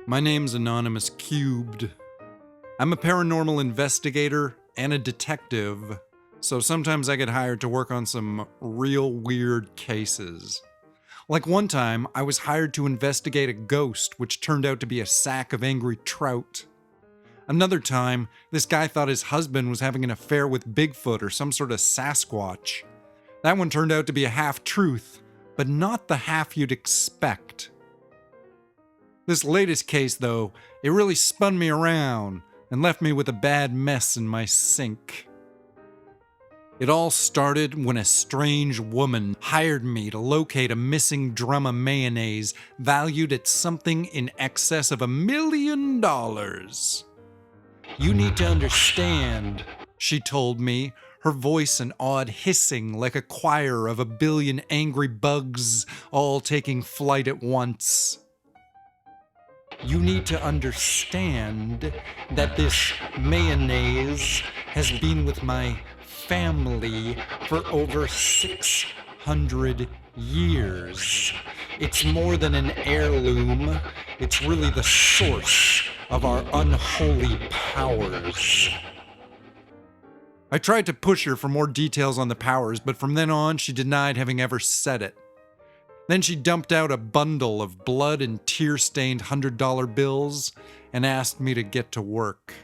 My name's Anonymous Cubed. I'm a paranormal investigator and a detective, so sometimes I get hired to work on some real weird cases. Like one time, I was hired to investigate a ghost, which turned out to be a sack of angry trout. Another time, this guy thought his husband was having an affair with Bigfoot or some sort of Sasquatch. That one turned out to be a half-truth, but not the half you'd expect. This latest case, though, it really spun me around and left me with a bad mess in my sink. It all started when a strange woman hired me to locate a missing drum of mayonnaise valued at something in excess of $1 million. You need to understand, she told me, her voice an odd hissing like a choir of 1 billion angry bugs all taking flight at once. You need to understand that this mayonnaise has been with my family for over 600 years. It's more than an heirloom. It's really the source of our unholy powers. I tried to push her for more details on the powers, but from then on, she denied having ever said it. Then she dumped out a bundle of blood and tear-stained $100 bills and asked me to get to work.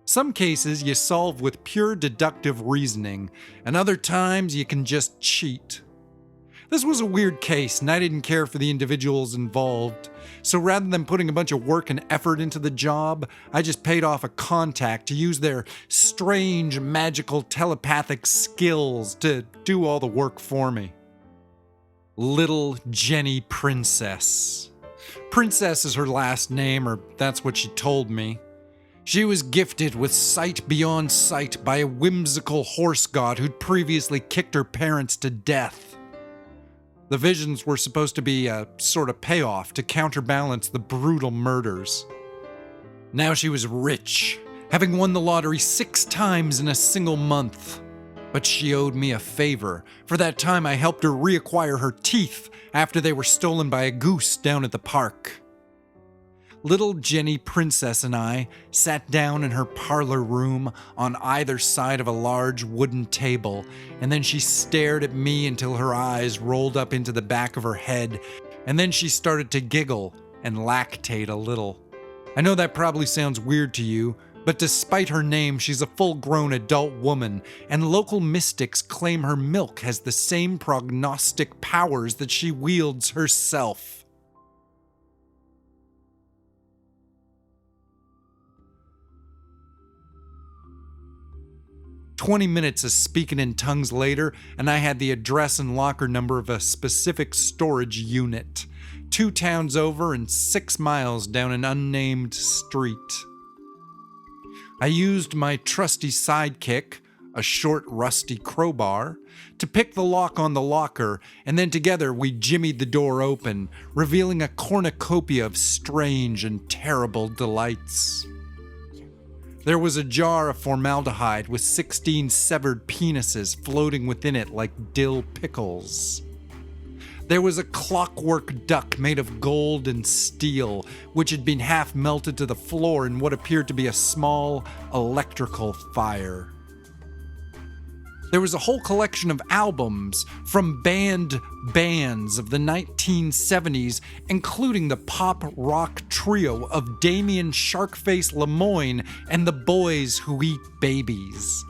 Some cases you solve with pure deductive reasoning, and other times you can just cheat. This was a weird case, and I didn't care for the individuals involved. So rather than putting a bunch of work and effort into the job, I just paid off a contact to use their strange, magical telepathic skills to do all the work for me. Little Jenny Princess. Princess is her last name, or that's what she told me. She was gifted with sight beyond sight by a whimsical horse god who'd previously kicked her parents to death. The visions were supposed to be a sort of payoff to counterbalance the brutal murders. Now she was rich, having won the lottery 6 times in a single month. But she owed me a favor. For that time I helped her reacquire her teeth after they were stolen by a goose down at the park. Little Jenny Princess and I sat down in her parlor room on either side of a large wooden table, and then she stared at me until her eyes rolled up into the back of her head, and then she started to giggle and lactate a little. I know that probably sounds weird to you, but despite her name, she's a full-grown adult woman, and local mystics claim her milk has the same prognostic powers that she wields herself. 20 minutes of speaking in tongues later, and I had the address and locker number of a specific storage unit, 2 towns over and 6 miles down an unnamed street. I used my trusty sidekick, a short rusty crowbar, to pick the lock on the locker, and then together we jimmied the door open, revealing a cornucopia of strange and terrible delights. There was a jar of formaldehyde with 16 severed penises floating within it like dill pickles. There was a clockwork duck made of gold and steel, which had been half melted to the floor in what appeared to be a small electrical fire. There was a whole collection of albums from banned bands of the 1970s, including the pop rock trio of Damien Sharkface Lemoyne and the Boys Who Eat Babies.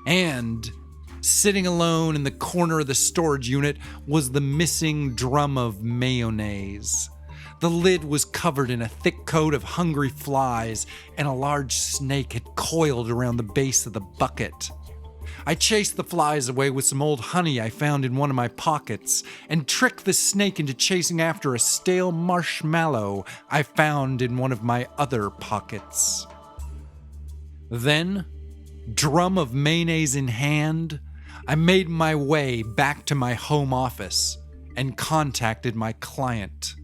And sitting alone in the corner of the storage unit was the missing drum of mayonnaise. The lid was covered in a thick coat of hungry flies, and a large snake had coiled around the base of the bucket. I chased the flies away with some old honey I found in one of my pockets, and tricked the snake into chasing after a stale marshmallow I found in one of my other pockets. Then, drum of mayonnaise in hand, I made my way back to my home office and contacted my client.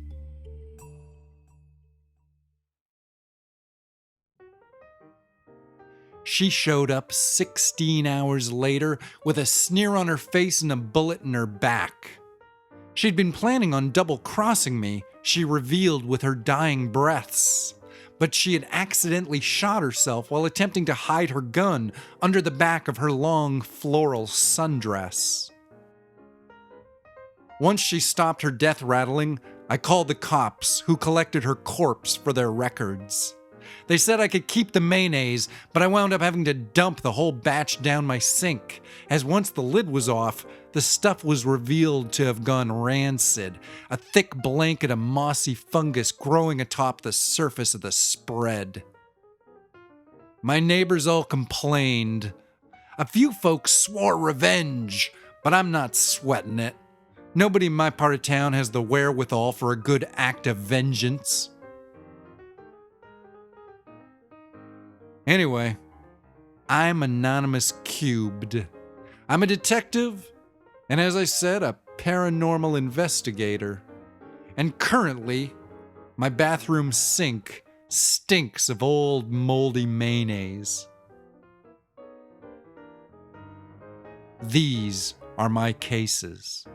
She showed up 16 hours later with a sneer on her face and a bullet in her back. She'd been planning on double-crossing me, she revealed with her dying breaths. But she had accidentally shot herself while attempting to hide her gun under the back of her long floral sundress. Once she stopped her death rattling, I called the cops, who collected her corpse for their records. They said I could keep the mayonnaise, but I wound up having to dump the whole batch down my sink, as once the lid was off, the stuff was revealed to have gone rancid, a thick blanket of mossy fungus growing atop the surface of the spread. My neighbors all complained. A few folks swore revenge, but I'm not sweating it. Nobody in my part of town has the wherewithal for a good act of vengeance. Anyway, I'm Anonymous Cubed. I'm a detective, and as I said, a paranormal investigator. And currently, my bathroom sink stinks of old moldy mayonnaise. These are my cases.